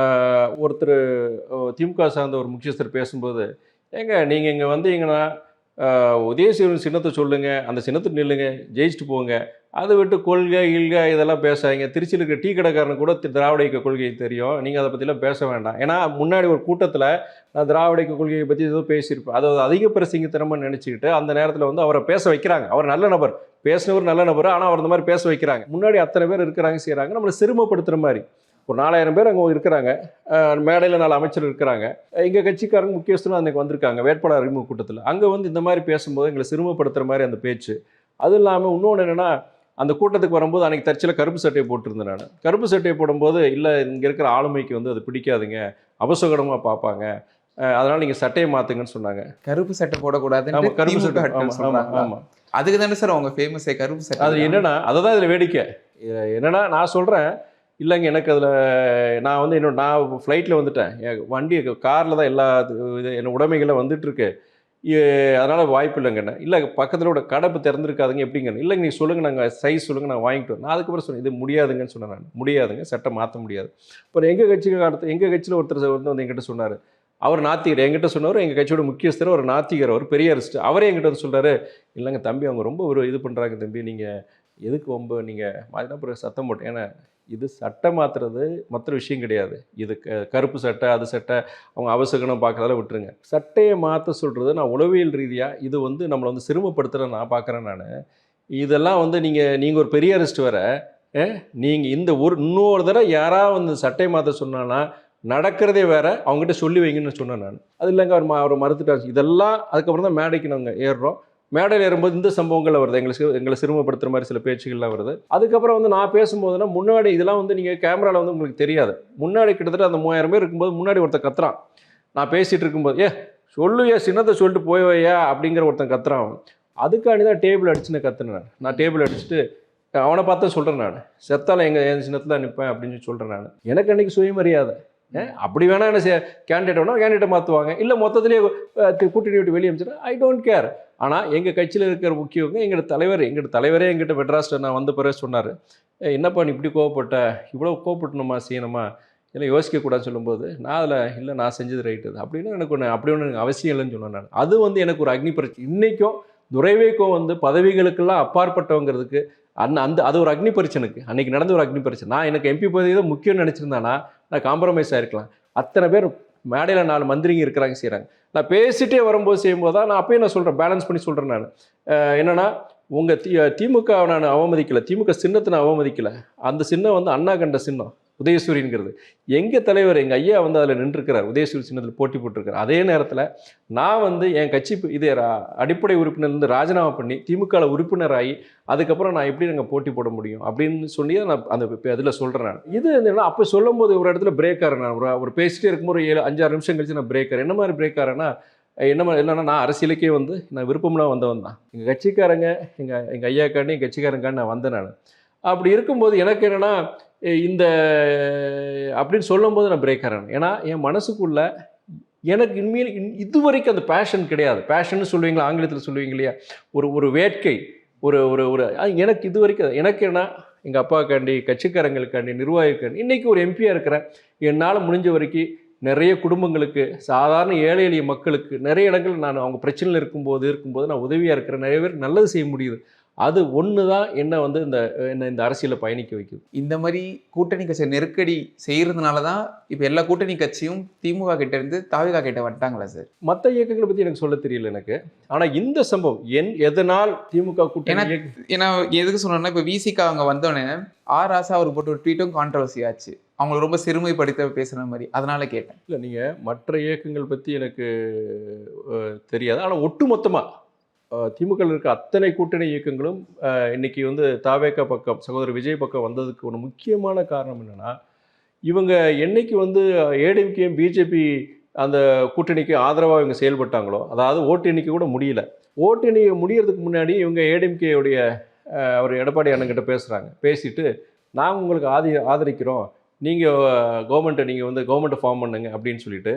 [SPEAKER 4] ஒருத்தர் திமுக சார்ந்த ஒரு முக்கியஸ்தர் பேசும்போது, ஏங்க நீங்கள் இங்கே வந்தீங்கன்னா உதயசூரியன் சின்னத்தை சொல்லுங்கள், அந்த சின்னத்தை நில்லுங்க, ஜெயிச்சுட்டு போங்க, அதை விட்டு கொள்கை இதெல்லாம் பேசாதீங்க. திருச்சியில் இருக்கிற டீ கடைக்காரனு கூட திராவிட இயக்க கொள்கையை தெரியும், நீங்கள் அதை பற்றிலாம் பேச வேண்டாம். ஏன்னா முன்னாடி ஒரு கூட்டத்தில் நான் திராவிட இயக்க கொள்கையை பற்றி ஏதோ பேசியிருப்பேன், அதை அதிக பிரசங்கித்தனமாக நினச்சிக்கிட்டு அந்த நேரத்தில் வந்து அவரை பேச வைக்கிறாங்க. அவர் நல்ல நபர், பேசினவர் நல்ல நபர், ஆனால் அவர் இந்த மாதிரி பேச வைக்கிறாங்க. முன்னாடி அத்தனை பேர் இருக்கிறாங்க, செய்கிறாங்க, நம்மளை சிறுமப்படுத்துகிற மாதிரி. ஒரு 4000 பேர் அங்கே இருக்கிறாங்க, மேடையில் 4 அமைச்சர் இருக்கிறாங்க, எங்கள் கட்சிக்காரங்க முக்கியஸ்தரும் அன்றைக்கி வந்திருக்காங்க வேட்பாளர் அறிமுக கூட்டத்தில். அங்கே வந்து இந்த மாதிரி பேசும்போது எங்களை சிறுமப்படுத்துகிற மாதிரி அந்த பேச்சு. அதுவும் இல்லாமல் இன்னொன்று என்னென்னா, அந்த கூட்டத்துக்கு வரும்போது அன்றைக்கி தற்செயலாக கருப்பு சட்டையை போட்டிருந்தேன். நான் கருப்பு சட்டையை போடும்போது, இல்லை இங்கே இருக்கிற ஆளுமைக்கு வந்து அது பிடிக்காதுங்க, அபசகடமாக பார்ப்பாங்க, அதனால் நீங்கள் சட்டையை மாற்றுங்கன்னு சொன்னாங்க.
[SPEAKER 5] கருப்பு சட்டை போடக்கூடாது.
[SPEAKER 4] ஆமாம், கருப்பு சட்டை. ஆமாம்,
[SPEAKER 5] அதுக்கு தானே சார் அவங்க ஃபேமஸே கருப்பு சட்டை.
[SPEAKER 4] அது என்னென்னா, அதை தான் இதில் வேடிக்கை என்னென்னா, நான் சொல்கிறேன் இல்லைங்க, எனக்கு அதில் நான் வந்து நான் ஃப்ளைட்டில் வந்துட்டேன், என் வண்டி காரில் தான் எல்லா என் உடைமைகள்லாம் வந்துட்டுருக்கு, அதனால் வாய்ப்பு இல்லைங்கண்ணே. இல்லை, பக்கத்தில் கூட கடை திறந்துருக்காதுங்க, எப்படிங்கண்ணே? இல்லைங்க, நீங்கள் சொல்லுங்கள், நாங்கள் சைஸ் சொல்லுங்கள், நான் வாங்கிட்டு வரேன். நான் அதுக்கப்புறம் சொன்னேன், இது முடியாதுங்கன்னு சொன்னேன். நான் முடியாதுங்க, சட்டை மாற்ற முடியாது. அப்புறம் எங்கள் கட்சியில் ஒருத்தர் வந்து எங்கிட்ட சொன்னார், அவர் நாத்திகர், என்கிட்ட சொன்னவர் எங்கள் கட்சியோட முக்கியஸ்தர், ஒரு நாத்திகர், அவர் பெரிய அரிஸ்ட், அவரே என்கிட்ட வந்து சொல்கிறாரு, இல்லைங்க தம்பி, அவங்க ரொம்ப ஒரு இது பண்ணுறாங்க தம்பி, நீங்கள் எதுக்கு ரொம்ப நீங்கள் மாதிரினா பிறகு சத்தம் போட்டேன். ஏன்னா இது சட்டை மாற்றுறது மற்ற விஷயம் கிடையாது, இது கருப்பு சட்டை அது சட்டை அவங்க அவசகனம் பார்க்குறதால விட்டுருங்க. சட்டையை மாற்ற சொல்கிறது நான் உளவியல் ரீதியாக இது வந்து நம்மளை வந்து சிறுமப்படுத்துகிறேன் நான் பார்க்குறேன். நான் இதெல்லாம் வந்து நீங்கள் ஒரு பெரிய அரிஸ்ட் வர நீங்கள் இந்த இன்னொரு தடவை யாராவது வந்து சட்டையை மாற்ற சொன்னான்னா நடக்கிறதே வேற, அவங்ககிட்ட சொல்லி வைங்கன்னு சொன்னேன் நான். அது இல்லைங்க, அவர் மறுத்துட்டாச்சு. இதெல்லாம் அதுக்கப்புறம் தான் மேடைக்கு நாங்கள் ஏறுறோம். மேடையில் ஏறும்போது இந்த சம்பவங்கள் வருது, எங்களை சிறுமப்படுத்துகிற மாதிரி சில பேச்சுகள்லாம் வருது. அதுக்கப்புறம் வந்து நான் பேசும்போதுன்னா முன்னாடி இதெல்லாம் வந்து நீங்கள் கேமராவில் வந்து உங்களுக்கு தெரியாது. முன்னாடி கிட்டத்தட்ட அந்த 3000 பேர் இருக்கும்போது முன்னாடி ஒருத்தன் கத்துறான். நான் பேசிகிட்டு இருக்கும்போது சொல்லுயா சின்னத்தை சொல்லிட்டு போய்வையா அப்படிங்கிற ஒருத்தன் கத்துறான். அதுக்காண்டி தான் டேபிள் அடிச்சுன்னு கத்துனேன். நான் டேபிள் அடிச்சுட்டு அவனை பார்த்தா சொல்கிறேன், நான் செத்தால என் சின்னத்தில் தான் நிற்பேன் அப்படின்னு சொல்கிறேன். நான் எனக்கு அன்றைக்கி சுயமரியாதை. அப்படி வேணா என்ன கேண்டிடேட் வேணா கேண்டிடேட்டை மாற்றுவாங்க, இல்லை மொத்தத்திலேயே கூட்டணி விட்டு வெளியே அமைச்சுன்னா ஐ டோன்ட் கேர். ஆனால் எங்கள் கட்சியில் இருக்கிற முக்கியவங்க எங்களோட தலைவரே எங்கிட்ட மெட்ராஸில் நான் வந்த பிறகு சொன்னார், என்னப்பா நீ இப்படி கோவப்பட்ட, இவ்வளோ கோவப்பட்டணுமா செய்யணுமா, இல்லை யோசிக்கக்கூடாதுன்னு சொல்லும்போது நான் அதில் இல்லை நான் செஞ்சது ரைட்டு அப்படின்னு எனக்கு ஒன்று அவசியம் இல்லைன்னு சொன்னேன். நான் அது வந்து எனக்கு ஒரு அக்னி பரீட்சை. இன்றைக்கும் துரைவைக்கோ வந்து பதவிகளுக்கெல்லாம் அப்பாற்பட்டவங்கிறதுக்கு அது ஒரு அக்னி பரீட்சனுக்கு அன்றைக்கி நடந்த ஒரு அக்னி பரீட்சை. நான் எனக்கு எம்பி பதவி தான் முக்கியம்னு நினச்சிருந்தானா நான் காம்ப்ரமைஸ் ஆகிருக்கலாம். அத்தனை பேர் மேடையில் 4 மந்திரிங்க இருக்கிறாங்க, செய்கிறாங்க. நான் பேசிகிட்டே வரும்போது செய்யும்போது தான் நான் அப்பயே நான் சொல்கிறேன், பேலன்ஸ் பண்ணி சொல்கிறேன். நான் என்னென்னா உங்கள் திமுக நான் அவமதிக்கலை, திமுக சின்னத்தை நான் அவமதிக்கலை. அந்த சின்னம் வந்து அண்ணா கண்ட சின்னம் உதயசூரியன்கிறது. எங்கள் தலைவர் எங்கள் ஐயா வந்து அதில் நின்றுருக்கிறார், உதயசூரிய சின்னத்தில் போட்டி போட்டிருக்கார். அதே நேரத்தில் நான் வந்து என் கட்சி இதே அடிப்படை உறுப்பினர்லேருந்து ராஜினாமா பண்ணி திமுகவில் உறுப்பினராகி அதுக்கப்புறம் நான் எப்படி நாங்கள் போட்டி போட முடியும் அப்படின்னு சொல்லி நான் அந்த அதில் சொல்கிறேன். நான் இது என்னன்னா அப்போ சொல்லும் போது ஒரு இடத்துல பிரேக் ஆகிறேன். நான் ஒரு பேசிட்டே இருக்கும்போது 7-5-6 நிமிஷம் கழிச்சு நான் பிரேக் ஆகிறேன். என்ன மாதிரி பிரேக் ஆகிறேன்னா என்னன்னா நான் அரசியலுக்கே வந்து நான் விருப்பம்லாம் வந்தவன் தான். எங்கள் கட்சிக்காரங்க எங்கள் ஐயாக்காண்டி எங்கள் கட்சிக்காரங்காண்டி நான் வந்தேன். நான் அப்படி இருக்கும்போது எனக்கு என்னென்னா இந்த அப்படின்னு சொல்லும்போது நான் பிரேக் ஆகிறேன். ஏன்னா என் மனசுக்குள்ள எனக்கு இனிமேல் இதுவரைக்கும் அந்த பேஷன் கிடையாது. பேஷன்னு சொல்லுவீங்களா, ஆங்கிலத்தில் சொல்லுவீங்க இல்லையா, ஒரு வேட்கை, ஒரு ஒரு ஒரு எனக்கு இது வரைக்கும் எனக்கு என்ன எங்கள் அப்பாக்காண்டி கட்சிக்காரங்களுக்காண்டி நிர்வாகிக்காண்டி இன்றைக்கி ஒரு எம்பியாக இருக்கிறேன். என்னால் முடிஞ்ச வரைக்கும் நிறைய குடும்பங்களுக்கு, சாதாரண ஏழை எளிய மக்களுக்கு நிறைய இடங்கள் நான் அவங்க பிரச்சனையில் இருக்கும்போது நான் உதவியாக இருக்கிறேன். நிறைய பேர் நல்லது செய்ய முடியுது. அது ஒன்று தான் என்ன வந்து இந்த அரசியலில் பயணிக்க வைக்குது.
[SPEAKER 5] இந்த மாதிரி கூட்டணி கட்சி நெருக்கடி செய்கிறதுனால தான் இப்போ எல்லா கூட்டணி கட்சியும் திமுக கிட்ட இருந்து தாவேகா கிட்ட வந்துட்டாங்களா சார்?
[SPEAKER 4] மற்ற இயக்கங்களை பற்றி எனக்கு சொல்ல தெரியல எனக்கு. ஆனால் இந்த சம்பவம் எதனால் திமுக கூட்டணி
[SPEAKER 5] ஏன்னா எதுக்கு சொன்னோன்னா இப்போ விசிகா அவங்க வந்தோடனே ராசா அவர் போட்டு ஒரு ட்வீட்டும் கான்ட்ரவர்சி ஆச்சு, அவங்களுக்கு ரொம்ப சிறுமைப்படுத்த பேசுகிற மாதிரி, அதனால கேட்டேன்.
[SPEAKER 4] இல்லை நீங்கள் மற்ற இயக்கங்கள் பற்றி எனக்கு தெரியாது. ஆனால் ஒட்டுமொத்தமாக திமுக இருக்க அத்தனை கூட்டணி இயக்கங்களும் இன்னைக்கு வந்து தாவேகா பக்கம் சகோதரர் விஜய் பக்கம் வந்ததுக்கு ஒரு முக்கியமான காரணம் என்னென்னா, இவங்க என்னைக்கு வந்து ஏடிஎம்கே பிஜேபி அந்த கூட்டணிக்கு ஆதரவாக இவங்க செயல்பட்டாங்களோ, அதாவது ஓட்டு எண்ணிக்கை கூட முடியல. ஓட்டு எண்ணிக்கை முடியறதுக்கு முன்னாடி இவங்க ஏடிஎம்கேவுடைய அவர் எடப்பாடி அண்ணன்கிட்ட பேசுகிறாங்க. பேசிட்டு நாங்கள் உங்களுக்கு ஆதரிக்கிறோம், நீங்கள் கவர்மெண்ட்டை ஃபார்ம் பண்ணுங்க அப்படின்னு சொல்லிட்டு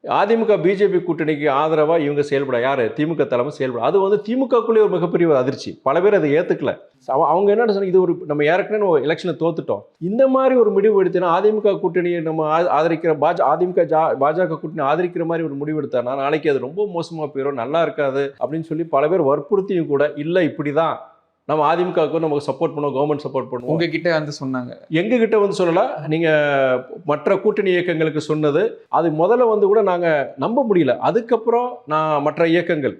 [SPEAKER 4] அதிமுக பிஜேபி கூட்டணிக்கு ஆதரவாக இவங்க செயல்பட யார் திமுக தலைமை செயல்பட. அது வந்து திமுகக்குள்ளே ஒரு மிகப்பெரிய ஒரு அதிர்ச்சி. பல பேர் அதை ஏற்றுக்கல. அவங்க என்ன சொன்னாங்க, இது ஒரு நம்ம ஏற்கனவே எலெக்ஷனை தோத்துட்டோம், இந்த மாதிரி ஒரு முடிவு எடுத்தோன்னா அதிமுக கூட்டணியை நம்ம ஆதரிக்கிற பாஜக கூட்டணி ஆதரிக்கிற மாதிரி ஒரு முடிவு எடுத்தானா நாளைக்கு அது ரொம்ப மோசமாக போயிடும், நல்லா இருக்காது அப்படின்னு சொல்லி பல பேர் வற்புறுத்தியும் கூட இல்லை இப்படி தான் நம்ம அதிமுகவுக்கு நமக்கு சப்போர்ட் பண்ணுவோம், கவர்மெண்ட் சப்போர்ட் பண்ணுவோம்.
[SPEAKER 5] உங்ககிட்ட வந்து சொன்னாங்க,
[SPEAKER 4] எங்ககிட்ட வந்து சொல்லலாம். நீங்கள் மற்ற கூட்டணி இயக்கங்களுக்கு சொன்னது அது முதல்ல வந்து கூட நாங்கள் நம்ப முடியல. அதுக்கப்புறம் நான் மற்ற இயக்கங்கள்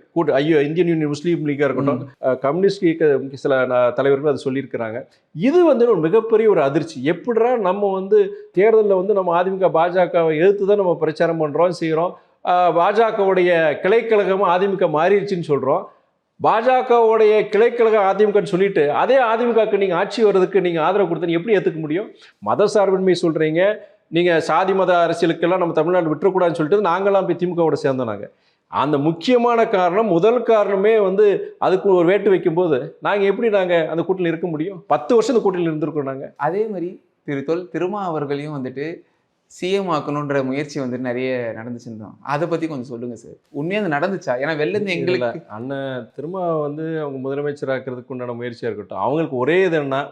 [SPEAKER 4] இந்தியன் யூனியன் முஸ்லீம் லீக்காக இருக்கட்டும், கம்யூனிஸ்ட் இயக்க சில தலைவர்கள் அது சொல்லியிருக்கிறாங்க. இது வந்து ஒரு மிகப்பெரிய ஒரு அதிர்ச்சி. எப்படிடா நம்ம வந்து தேர்தலில் வந்து நம்ம அதிமுக பாஜகவை எதிர்த்து தான் நம்ம பிரச்சாரம் பண்ணுறோம் செய்கிறோம், பாஜகவுடைய கிளைக்கழகமாக அதிமுக மாறிடுச்சுன்னு சொல்கிறோம், பாஜகவுடைய கிளைக்கழகம் அதிமுகன்னு சொல்லிட்டு அதே அதிமுகவுக்கு நீங்கள் ஆட்சி வர்றதுக்கு நீங்கள் ஆதரவு கொடுத்து எப்படி ஏற்றுக்க முடியும்? மத சார்பின்மை சொல்கிறீங்க, நீங்கள் சாதி மத அரசியலுக்கெல்லாம் நம்ம தமிழ்நாடு விட்டுறக்கூடாதுன்னு சொல்லிட்டு நாங்களாம் போய் திமுகவோட சேர்ந்தோம். அந்த முக்கியமான காரணம், முதல் காரணமே வந்து அதுக்கு ஒரு வேட்டு வைக்கும்போது நாங்கள் எப்படி அந்த கூட்டணியில் இருக்க முடியும்? 10 வருஷம் அந்த கூட்டணியில் இருந்திருக்கோம் நாங்கள்.
[SPEAKER 5] அதே மாதிரி திருமா அவர்களையும் வந்துட்டு சிஎம் ஆக்கணுன்ற முயற்சி வந்துட்டு நிறைய நடந்துச்சுருந்தோம். அதை பற்றி கொஞ்சம் சொல்லுங்கள் சார். உண்மையாக அது நடந்துச்சா? ஏன்னா வெளிலேருந்து எங்களுக்கு
[SPEAKER 4] அண்ணன் திரும்ப வந்து அவங்க முதலமைச்சர் ஆக்கிறதுக்கு உண்டான முயற்சியாக இருக்கட்டும், அவங்களுக்கு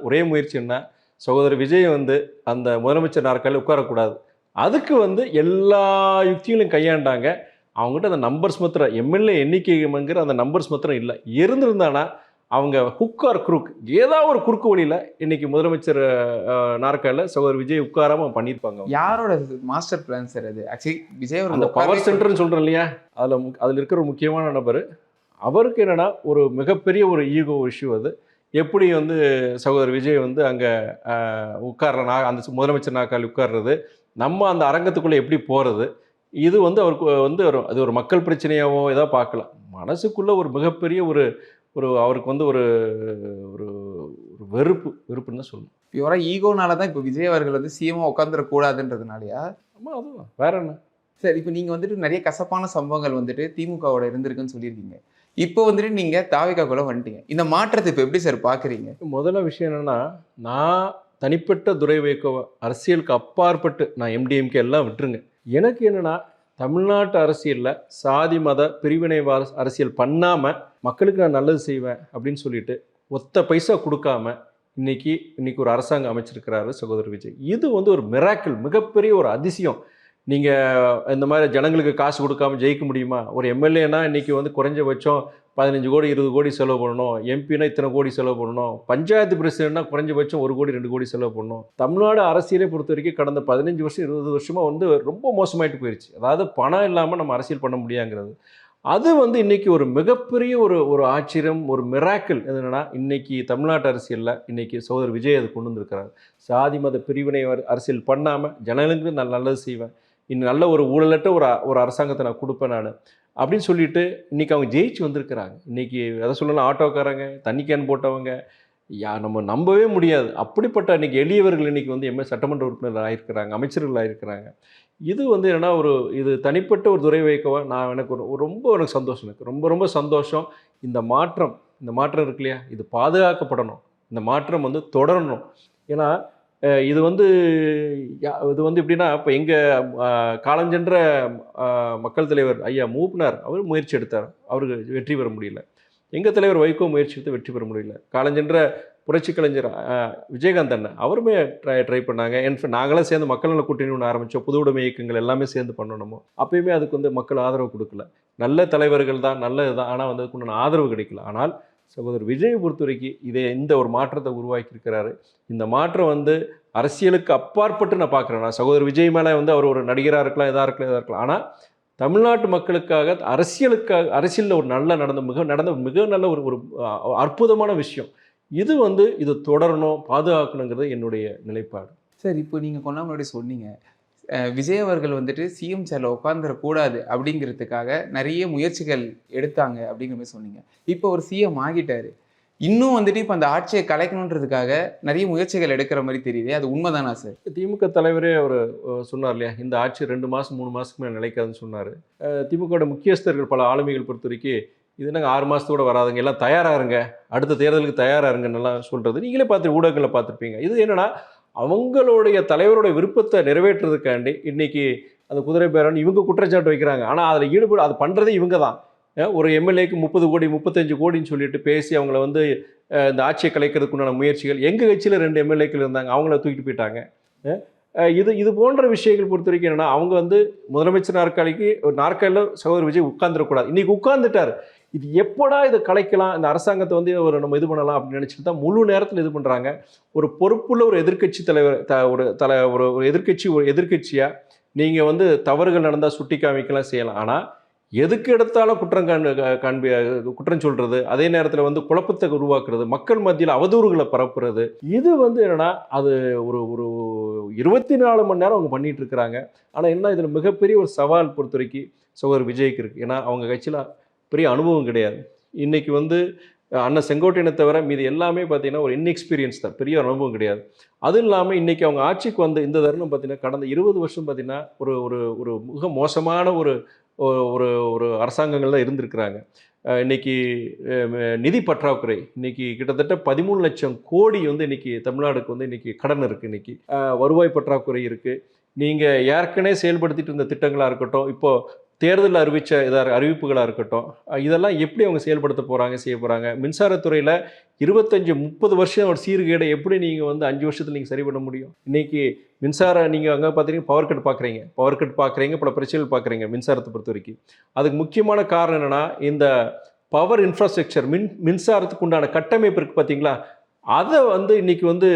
[SPEAKER 4] ஒரே முயற்சி என்ன, சகோதரர் விஜய் வந்து அந்த முதலமைச்சர் நாற்காலில் உட்காரக்கூடாது. அதுக்கு வந்து எல்லா யுக்திகளையும் கையாண்டாங்க. அவங்ககிட்ட அந்த நம்பர்ஸ் மாத்திரம் எம்எல்ஏ எண்ணிக்கைங்கிற அந்த நம்பர்ஸ் மாத்திரம் இல்லை. இருந்திருந்தானா அவங்க ஹுக் ஆர் குறுக் ஏதாவது ஒரு குறுக்கு வழியில் இன்னைக்கு முதலமைச்சர் நாற்காலில் சகோதரர் விஜய் உட்காராம பண்ணியிருப்பாங்க.
[SPEAKER 5] யாரோட மாஸ்டர் பிளான் சார் அது? ஆக்சுவலி விஜய்
[SPEAKER 4] அந்த பவர் சென்டர்னு சொல்கிறேன் இல்லையா, அதில் இருக்கிற ஒரு முக்கியமான நபர். அவருக்கு என்னென்னா ஒரு மிகப்பெரிய ஒரு ஈகோ இஷ்யூ. அது எப்படி வந்து சகோதரர் விஜய் வந்து அங்கே உட்கார்ற அந்த முதலமைச்சர் நாற்காலி உட்கார்றது, நம்ம அந்த அரங்கத்துக்குள்ளே எப்படி போகிறது, இது வந்து அவருக்கு வந்து அது ஒரு மக்கள் பிரச்சனையாவோ ஏதோ பார்க்கலாம். மனசுக்குள்ள ஒரு மிகப்பெரிய ஒரு ஒரு அவருக்கு வந்து ஒரு ஒரு ஒரு வெறுப்புன்னு தான் சொல்லணும்.
[SPEAKER 5] பியூரா ஈகோனால தான் இப்போ விஜய் அவர்கள் வந்து சிஎம்மா உட்காந்துடக்கூடாதுன்றதுனாலயா?
[SPEAKER 4] ஆமாம், அதுதான், வேற என்ன.
[SPEAKER 5] சார், இப்போ நீங்கள் வந்துட்டு நிறைய கசப்பான சம்பவங்கள் வந்துட்டு திமுகவோட இருந்திருக்குன்னு சொல்லியிருக்கீங்க. இப்போ வந்துட்டு நீங்கள் தாவேக்காக்குள்ள வந்துட்டீங்க. இந்த மாற்றத்தை இப்போ எப்படி சார் பார்க்குறீங்க?
[SPEAKER 4] முதல்ல விஷயம் என்னன்னா, நான் தனிப்பட்ட துரை வைகோ அரசியலுக்கு அப்பாற்பட்டு நான் எம்டிஎம்கே எல்லாம் விட்டுருங்க. எனக்கு என்னன்னா, தமிழ்நாட்டு அரசியலில் சாதி மத பிரிவினைவாத அரசியல் பண்ணாமல் மக்களுக்கு நான் நல்லது செய்வேன் அப்படின்னு சொல்லிட்டு ஒத்த பைசா கொடுக்காம இன்னைக்கு ஒரு அரசாங்கம் அமைச்சிருக்கிறாரு சகோதரர் விஜய். இது வந்து ஒரு மிராக்கிள், மிகப்பெரிய ஒரு அதிசயம். நீங்கள் இந்த மாதிரி ஜனங்களுக்கு காசு கொடுக்காம ஜெயிக்க முடியுமா? ஒரு எம்எல்ஏனா இன்றைக்கி வந்து குறைஞ்சபட்சம் 15 கோடி 20 கோடி செலவு பண்ணணும், எம்பினா இத்தனை கோடி செலவு பண்ணணும், பஞ்சாயத்து பிரசிடென்ட்னா குறைஞ்சபட்சம் 1 கோடி 2 கோடி செலவு பண்ணணும். தமிழ்நாடு அரசியலை பொறுத்த வரைக்கும் கடந்த 15 வருஷம் 20 வருஷமாக வந்து ரொம்ப மோசமாயிட்டு போயிடுச்சு. அதாவது பணம் இல்லாமல் நம்ம அரசியல் பண்ண முடியாங்கிறது. அது வந்து இன்றைக்கி ஒரு மிகப்பெரிய ஒரு ஆச்சரியம், ஒரு மிராக்கிள். என்னென்னா, இன்றைக்கி தமிழ்நாட்டு அரசியலில் இன்றைக்கி சகோதரர் விஜய் அது கொண்டு வந்திருக்கிறார். சாதி மத பிரிவினை அரசியல் பண்ணாமல் ஜனங்களுக்கு நான் நல்லது செய்வேன், இன்னும் நல்ல ஒரு ஊழலற்ற ஒரு அரசாங்கத்தை நான் கொடுப்பேன் நான் அப்படின்னு சொல்லிட்டு இன்றைக்கி அவங்க ஜெயிச்சு வந்திருக்கிறாங்க. இன்றைக்கி எதை சொல்லலாம், ஆட்டோக்காரங்க, தண்ணி கேன் போட்டவங்க, நம்ம நம்பவே முடியாது. அப்படிப்பட்ட இன்றைக்கி எளியவர்கள் இன்றைக்கி வந்து சட்டமன்ற உறுப்பினர் ஆகியிருக்கிறாங்க, அமைச்சர்கள் ஆகியிருக்கிறாங்க. இது வந்து என்னென்னா, இது தனிப்பட்ட ஒரு துரை வைக்கவா எனக்கு ரொம்ப சந்தோஷம். எனக்கு ரொம்ப சந்தோஷம். இந்த மாற்றம் இருக்கு இல்லையா, இது பாதுகாக்கப்படணும், இந்த மாற்றம் வந்து தொடரணும். ஏன்னா இது வந்து எப்படின்னா, இப்போ எங்கள் காலஞ்சென்ற மக்கள் தலைவர் ஐயா மூப்பனார் அவர் முயற்சி எடுத்தார், அவருக்கு வெற்றி பெற முடியல. எங்கள் தலைவர் வைகோ முயற்சி எடுத்து வெற்றி பெற முடியல. காலஞ்சென்ற புரட்சி கலைஞர் விஜயகாந்த் அண்ணன் அவருமே ட்ரை பண்ணாங்க. நாங்களாம் சேர்ந்து மக்கள் நல கூட்டணி ஒன்று ஆரம்பித்தோம், புது உடைமை இயக்கங்கள் எல்லாமே சேர்ந்து பண்ணணுமோ. அப்பயுமே அதுக்கு வந்து மக்கள் ஆதரவு கொடுக்கல. நல்ல தலைவர்கள் தான், நல்லது தான், ஆனால் வந்து அதுக்கு ஆதரவு கிடைக்கல. ஆனால் சகோதரர் விஜயை பொறுத்த வரைக்கும் இந்த ஒரு மாற்றத்தை உருவாக்கியிருக்கிறாரு. இந்த மாற்றம் வந்து அரசியலுக்கு அப்பாற்பட்டு நான் பார்க்குறேன். நான் சகோதரர் விஜய் மேலே வந்து அவர் ஒரு நடிகராக இருக்கலாம், இதாக இருக்கலாம். ஆனால் தமிழ்நாட்டு மக்களுக்காக அரசியலில் ஒரு நடந்த மிக நல்ல ஒரு அற்புதமான விஷயம். இது தொடரணும், பாதுகாக்கணுங்கிறது என்னுடைய நிலைப்பாடு.
[SPEAKER 5] சார், இப்போ நீங்கள் கொஞ்ச நாள் முன்னாடி சொன்னீங்க, விஜய் அவர்கள் வந்துட்டு சிஎம் சேரில் உட்காந்துடக்கூடாது அப்படிங்கிறதுக்காக நிறைய முயற்சிகள் எடுத்தாங்க அப்படிங்கிற மாதிரி சொன்னீங்க. இப்போ ஒரு சிஎம் ஆகிட்டாரு, இன்னும் வந்துட்டு இப்போ அந்த ஆட்சியை கலைக்கணுன்றதுக்காக நிறைய முயற்சிகள் எடுக்கிற மாதிரி தெரியுது. அது உண்மைதானா சார்?
[SPEAKER 4] திமுக தலைவரே அவர் சொன்னார் இல்லையா, இந்த ஆட்சி 2 மாதம் 3 மாதத்துக்கு மேலே நிலைக்காதுன்னு சொன்னார். திமுகவோட முக்கியஸ்தர்கள் பல ஆளுமைகள் பொறுத்த வரைக்கும் இது நாங்கள் 6 மாதத்தோடு வராதுங்க, எல்லாம் தயாராருங்க, அடுத்த தேர்தலுக்கு தயாராருங்கன்னெல்லாம் சொல்கிறது நீங்களே ஊடகங்களில் பார்த்துருப்பீங்க. இது என்னென்னா, அவங்களுடைய தலைவருடைய விருப்பத்தை நிறைவேற்றுறதுக்காண்டி இன்றைக்கி அந்த குதிரை பேரன் இவங்க குற்றச்சாட்டு வைக்கிறாங்க. ஆனால் அதில் அது பண்ணுறதே இவங்க தான். ஒரு எம்எல்ஏக்கு 30 கோடி 35 கோடின்னு சொல்லிட்டு பேசி அவங்கள வந்து இந்த ஆட்சியை கலைக்கிறதுக்குண்டான முயற்சிகள். எங்கள் கட்சியில் 2 எம்எல்ஏக்கள் இருந்தாங்க, அவங்கள தூக்கிட்டு போயிட்டாங்க. இது போன்ற விஷயங்கள் பொறுத்த வரைக்கும் என்னென்னா, அவங்க வந்து முதலமைச்சர் நாற்காலிக்கு ஒரு நாற்காலியில் சகோதரர் விஜய் உட்கார்ந்துடக்கூடாது. இன்றைக்கி உட்கார்ந்துட்டார். இது எப்படா இதை கலைக்கலாம், இந்த அரசாங்கத்தை வந்து நம்ம இது பண்ணலாம் அப்படின்னு நினச்சிட்டு தான் முழு நேரத்தில் இது பண்ணுறாங்க. ஒரு பொறுப்புள்ள ஒரு எதிர்க்கட்சி தலைவர் ஒரு எதிர்க்கட்சியாக நீங்கள் வந்து தவறுகள் நடந்தால் சுட்டி காமிக்கலாம், செய்யலாம். ஆனால் எதுக்கு எடுத்தாலும் குற்றம் சொல்கிறது, அதே நேரத்தில் வந்து குழப்பத்தை உருவாக்குறது, மக்கள் மத்தியில் அவதூறுகளை பரப்புறது, இது வந்து என்னென்னா அது ஒரு 24 மணி நேரம் அவங்க பண்ணிகிட்டு இருக்கிறாங்க. ஆனால் என்ன, இதில் மிகப்பெரிய ஒரு சவால் பொறுத்த வரைக்கும் சகோதரர் விஜய்க்கு இருக்குது. ஏன்னா அவங்க கட்சியில் பெரிய அனுபவம் கிடையாது. இன்றைக்கி வந்து அண்ணன் செங்கோட்டையனை தவிர மீது எல்லாமே பார்த்திங்கன்னா ஒரு இன்எக்ஸ்பீரியன்ஸ் தான், பெரிய அனுபவம் கிடையாது. அதுவும் இல்லாமல் இன்றைக்கி அவங்க ஆட்சிக்கு வந்து இந்த தருணம் பார்த்திங்கன்னா கடந்த 20 வருஷம் பார்த்திங்கன்னா ஒரு மிக மோசமான ஒரு அரசாங்கங்கள் தான் இருந்திருக்கிறாங்க. இன்றைக்கி நிதி பற்றாக்குறை, இன்றைக்கி கிட்டத்தட்ட 13 லட்சம் கோடி வந்து இன்றைக்கி தமிழ்நாடுக்கு வந்து இன்றைக்கி கடன் இருக்குது. இன்றைக்கி வருவாய் பற்றாக்குறை இருக்குது. நீங்கள் ஏற்கனவே செயல்படுத்திட்டு இருந்த திட்டங்களாக இருக்கட்டும், இப்போது தேர்தலில் அறிவித்த அறிவிப்புகளாக இருக்கட்டும், இதெல்லாம் எப்படி அவங்க செய்ய போகிறாங்க. மின்சாரத்துறையில் 25-30 வருஷம் ஒரு சீர்கேடை எப்படி நீங்கள் வந்து 5 வருஷத்தில் நீங்கள் சரி பண்ண முடியும்? இன்றைக்கி நீங்கள் அங்கே பார்த்தீங்கன்னா பவர் கட் பார்க்குறீங்க, பல பிரச்சனைகள் பார்க்குறீங்க மின்சாரத்தை பொறுத்த வரைக்கும். அதுக்கு முக்கியமான காரணம் என்னென்னா, இந்த பவர் இன்ஃப்ராஸ்ட்ரக்சர் மின்சாரத்துக்கு உண்டான கட்டமைப்பு இருக்குது பார்த்தீங்களா, அதை வந்து இன்றைக்கி வந்து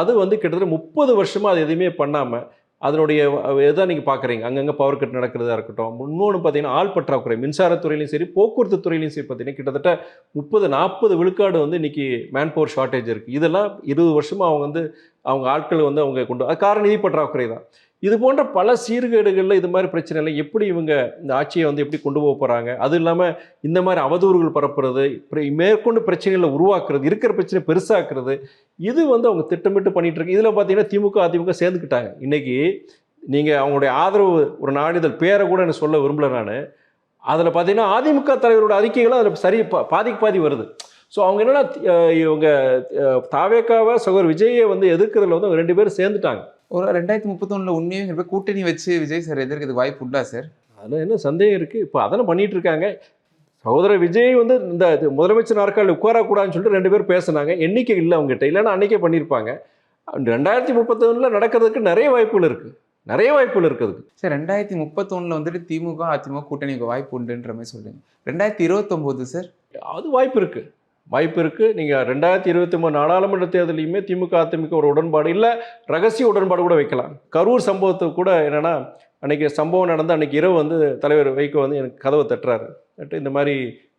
[SPEAKER 4] அது வந்து கிட்டத்தட்ட 30 வருஷமாக அது எதுவுமே பண்ணாமல் அதனுடைய எதாவது நீங்கள் பார்க்குறீங்க. அங்கங்கே பவர் கட் நடக்கிறதா இருக்கட்டும். இன்னொன்று பார்த்தீங்கன்னா ஆள் பற்றாக்குறை, மின்சாரத்துறையிலையும் சரி போக்குவரத்து துறையிலையும் சரி பார்த்தீங்கன்னா கிட்டத்தட்ட 30-40 விழுக்காடு வந்து இன்றைக்கி மேன் பவர் ஷார்ட்டேஜ் இருக்குது. இதெல்லாம் 20 வருஷமாக அவங்க வந்து அவங்க ஆட்கள் வந்து அவங்க கொண்டு அது காரணம் நிதி பற்றாக்குறை தான். இது போன்ற பல சீர்கேடுகளில் இது மாதிரி பிரச்சனைகளை எப்படி இவங்க இந்த ஆட்சியை வந்து எப்படி கொண்டு போக போகிறாங்க, அதுவும் இல்லாமல் இந்த மாதிரி அவதூறுகள் பரப்புறது, மேற்கொண்டு பிரச்சனைகளை உருவாக்குறது, இருக்கிற பிரச்சனை பெருசாக்குறது, இது வந்து அவங்க திட்டமிட்டு பண்ணிட்டு இருக்கு. இதில் பார்த்தீங்கன்னா திமுக அதிமுக சேர்ந்துக்கிட்டாங்க. இன்னைக்கு நீங்கள் அவங்களுடைய ஆதரவு ஒரு நாளிதழ் பேரை கூட எனக்கு சொல்ல விரும்பல நான், அதில் பார்த்தீங்கன்னா அதிமுக தலைவரோட அறிக்கைகளும் அதில் சரி பாதிக்கு பாதி வருது. ஸோ அவங்க என்னன்னா இவங்க தாவேக்காவை சகோதரர் விஜயை வந்து எதிர்க்கிறதுல வந்து 2 பேரும் சேர்ந்துட்டாங்க.
[SPEAKER 5] ஒரு 2031 உண்மையாக கூட்டணி வச்சு விஜய் சார் எதிர்க்கிறதுக்கு வாய்ப்பு உண்டா சார்?
[SPEAKER 4] அதில் என்ன சந்தேகம் இருக்குது? இப்போ அதெல்லாம் பண்ணிட்டு இருக்காங்க. சகோதரர் விஜய் வந்து இந்த முதலமைச்சர் நாற்காலில் உட்காரக்கூடாதுன்னு சொல்லிட்டு 2 பேர் பேசுனாங்க. எண்ணிக்கை இல்லை அவங்ககிட்ட, இல்லைன்னா அன்னைக்கே பண்ணியிருப்பாங்க. 2031 நடக்கிறதுக்கு நிறைய வாய்ப்புகள் இருக்குது, நிறைய வாய்ப்புகள் இருக்குது
[SPEAKER 5] சார். 2031 வந்துட்டு திமுக அதிமுக கூட்டணிக்கு வாய்ப்பு உண்டுன்ற மாதிரி சொல்லுங்க. 2029 சார்
[SPEAKER 4] அது வாய்ப்பு இருக்குது, வாய்ப்பு இருக்குது. நீங்கள் 2023 நாடாளுமன்ற தேர்தலையுமே திமுக அதிமுக ஒரு உடன்பாடு இல்லை, ரகசிய உடன்பாடு கூட வைக்கலாம். கரூர் சம்பவத்துக்கு கூட என்னென்னா, அன்றைக்கி சம்பவம் நடந்து அன்றைக்கி இரவு வந்து தலைவர் வைகோ வந்து எனக்கு கதவை தட்டுறாரு. இந்த மாதிரி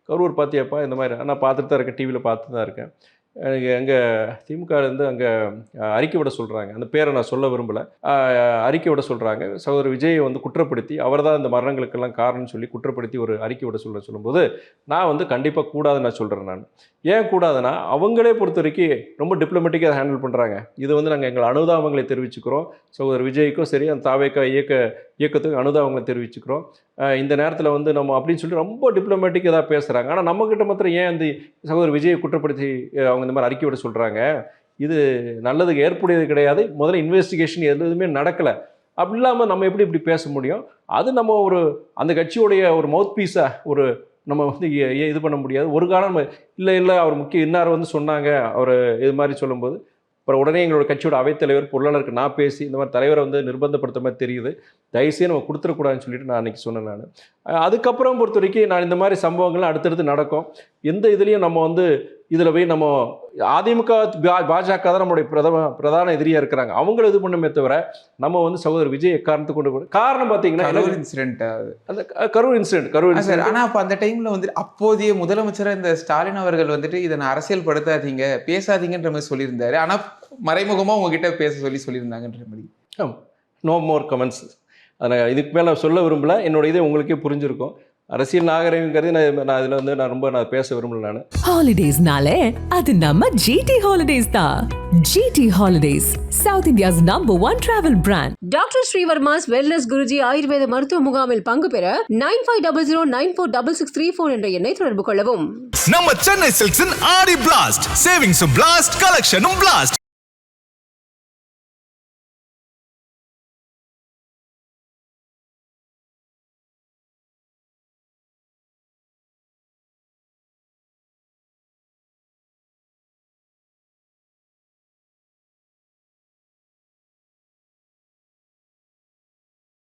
[SPEAKER 4] கரூர் பார்த்தியாப்பா, இந்த மாதிரி நான் பார்த்துட்டு தான் இருக்கேன், டிவியில் பார்த்து தான் இருக்கேன். எனக்கு அங்கே திமுகலேருந்து அங்கே அறிக்கை விட சொல்கிறாங்க. அந்த பேரை நான் சொல்ல விரும்பலை. அறிக்கை விட சொல்கிறாங்க. சகோதரர் விஜயை வந்து குற்றப்படுத்தி அவர் தான் இந்த மரணங்களுக்கெல்லாம் காரணம்னு சொல்லி குற்றப்படுத்தி ஒரு அறிக்கை விட சொல்லும்போது நான் வந்து கண்டிப்பாக கூடாதுன்னு நான் சொல்கிறேன். நான் ஏன் கூடாதுன்னா, அவங்களே பொறுத்த வரைக்கும் ரொம்ப டிப்ளமேட்டிக்காக அதை ஹேண்டில் பண்ணுறாங்க. இது வந்து நாங்கள் எங்கள் அனுதாபங்களை தெரிவிச்சுக்கிறோம். சகோதரர் விஜய்க்கும் சரி, அந்த தாவேக்கா இயக்கத்துக்கு அனுதாபங்களை தெரிவிச்சுக்கிறோம். இந்த நேரத்தில் வந்து நம்ம அப்படின்னு சொல்லி ரொம்ப டிப்ளமேட்டிக்காக தான் பேசுகிறாங்க. ஆனால் நம்மக்கிட்ட மாத்திரம் ஏன் அந்த சகோதரர் விஜயை குற்றப்படுத்தி அவங்க இந்த மாதிரி அறிக்கை விட சொல்கிறாங்க? இது நல்லதுக்கு ஏற்புடையது கிடையாது. முதல்ல இன்வெஸ்டிகேஷன் எதுவுமே நடக்கலை. அப்படி இல்லாமல் நம்ம எப்படி இப்படி பேச முடியும்? அது நம்ம ஒரு அந்த கட்சியுடைய ஒரு மவுத் பீஸாக ஒரு நம்ம வந்து இது பண்ண முடியாது. ஒரு காலம் இல்லை அவர் முக்கிய இன்னார் வந்து சொன்னாங்க அவர் இது மாதிரி சொல்லும்போது, அப்புறம் உடனே எங்களோட கட்சியோட அவைத்தலைவர் பொருளாளருக்கு நான் பேசி இந்த மாதிரி தலைவரை வந்து நிர்பந்தப்படுத்த மாதிரி தெரியுது, தயவுசெய்து நம்ம கொடுத்துடக்கூடாதுன்னு சொல்லிட்டு நான் அன்றைக்கி சொன்னேன். நான் அதுக்கப்புறம் பொறுத்த வரைக்கும் நான் இந்த மாதிரி சம்பவங்கள்லாம் அடுத்தடுத்து நடக்கும். எந்த இதுலேயும் நம்ம வந்து இதில் போய் நம்ம அதிமுக பாஜக தான் நம்மளுடைய பிரதான எதிரியாக இருக்கிறாங்க, அவங்கள இது பண்ணுமே தவிர நம்ம வந்து சகோதரர் விஜய் எக்காரணத்துக்கு கொண்டு போய் காரணம் பார்த்தீங்கன்னா அந்த கரூர் இன்சிடென்ட்.
[SPEAKER 5] ஆனால் அப்போ அந்த டைமில் வந்து அப்போதைய முதலமைச்சராக இந்த ஸ்டாலின் அவர்கள் வந்துட்டு இதை நான் அரசியல் படுத்தாதீங்க, பேசாதீங்கன்ற மாதிரி சொல்லியிருந்தாரு. ஆனால் மறைமுகமாக உங்ககிட்ட பேச சொல்லியிருந்தாங்கன்ற மாதிரி.
[SPEAKER 4] No more comments. அதை இதுக்கு மேலே சொல்ல விரும்பல. என்னோட இதை உங்களுக்கே புரிஞ்சிருக்கும். அரசியல் நாகரிகங்கிறது நான் இதில் வந்து நான் பேச விரும்பல. நான்
[SPEAKER 1] ஹாலிடேஸ்னாலே அது நம்ம ஜிடி ஹாலிடேஸ் தான். GT holidays, South India's #1 travel brand.
[SPEAKER 2] Doctor Srivarma's wellness Guruji Ayurveda மருத்துவ முகாமில் பங்கு பெற 9500946634 என்ற எண்ணை தொடர்பு கொள்ளவும்.
[SPEAKER 3] நம்ம சென்னை சில்க்ஸின் ஆடி பிளாஸ்ட், சேவிங்ஸும் பிளாஸ்ட், கலெக்ஷனும் பிளாஸ்ட்.